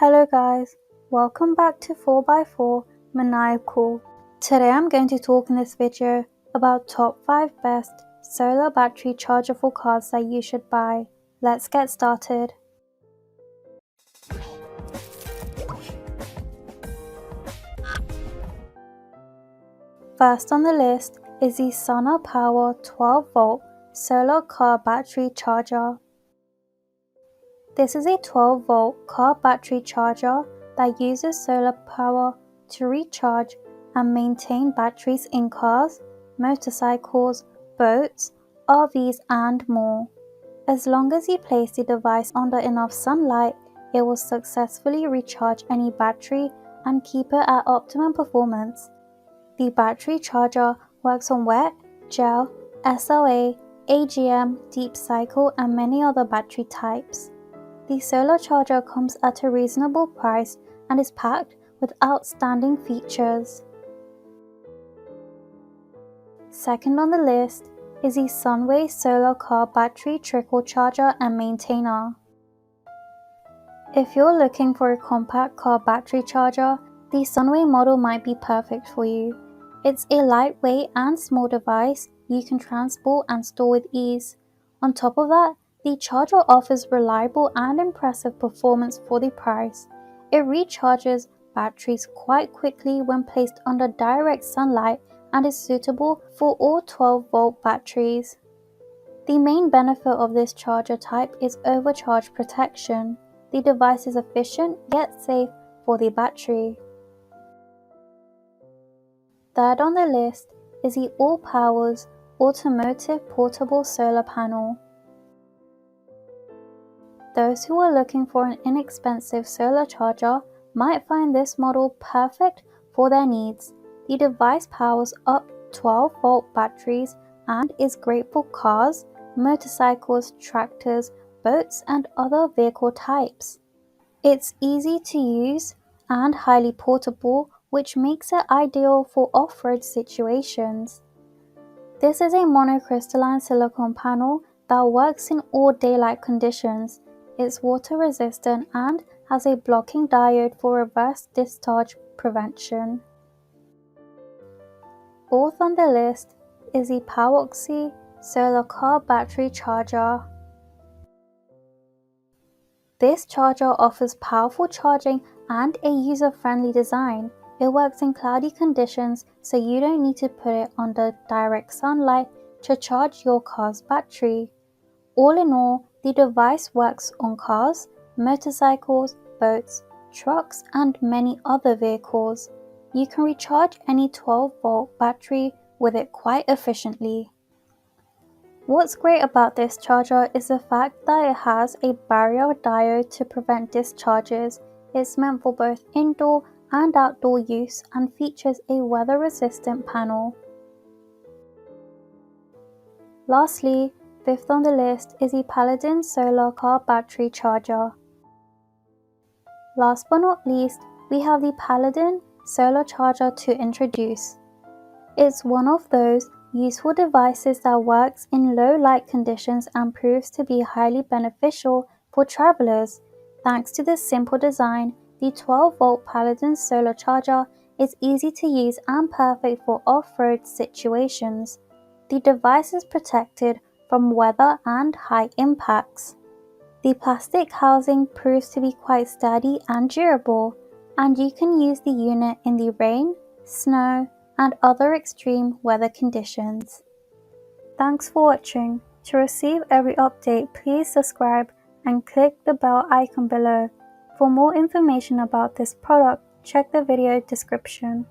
Hello guys, welcome back to 4x4 Maniacal. Today I'm going to talk in this video about top 5 best solar battery chargeable cards that you should buy. Let's get started. First on the list is the ALLPOWERS 12V solar car battery charger. This is a 12V car battery charger that uses solar power to recharge and maintain batteries in cars, motorcycles, boats, RVs and more. As long as you place the device under enough sunlight, it will successfully recharge any battery and keep it at optimum performance. The battery charger works on wet, gel, SLA, AGM, deep cycle and many other battery types. The solar charger comes at a reasonable price and is packed with outstanding features. Second on the list is the Sunway solar car battery trickle charger and maintainer. If you're looking for a compact car battery charger, the Sunway model might be perfect for you. It's a lightweight and small device you can transport and store with ease. On top of that, the charger offers reliable and impressive performance for the price. It recharges batteries quite quickly when placed under direct sunlight and is suitable for all 12V batteries. The main benefit of this charger type is overcharge protection. The device is efficient yet safe for the battery. Third on the list is the ALLPOWERS automotive portable solar panel. Those who are looking for an inexpensive solar charger might find this model perfect for their needs. The device powers up 12V batteries and is great for cars, motorcycles, tractors, boats and other vehicle types. It's easy to use and highly portable, which makes it ideal for off-road situations. This is a monocrystalline silicone panel that works in all daylight conditions. It's water resistant and has a blocking diode for reverse discharge prevention. Fourth on the list is the POWOXI solar car battery charger. This charger offers powerful charging and a user-friendly design. It works in cloudy conditions, so you don't need to put it under direct sunlight to charge your car's battery. All in all, the device works on cars, motorcycles, boats, trucks and many other vehicles. You can recharge any 12V battery with it quite efficiently. What's great about this charger is the fact that it has a barrier diode to prevent discharges. It's meant for both indoor and outdoor use and features a weather-resistant panel. Lastly, fifth on the list is the Paladin solar car battery charger. Last but not least, we have the Paladin solar charger to introduce. It's one of those useful devices that works in low light conditions and proves to be highly beneficial for travelers. Thanks to this simple design, the 12V Paladin solar charger is easy to use and perfect for off-road situations. The device is protected from weather and high impacts. The plastic housing proves to be quite sturdy and durable, and you can use the unit in the rain, snow, and other extreme weather conditions. Thanks for watching. To receive every update, please subscribe and click the bell icon below. For more information about this product, check the video description.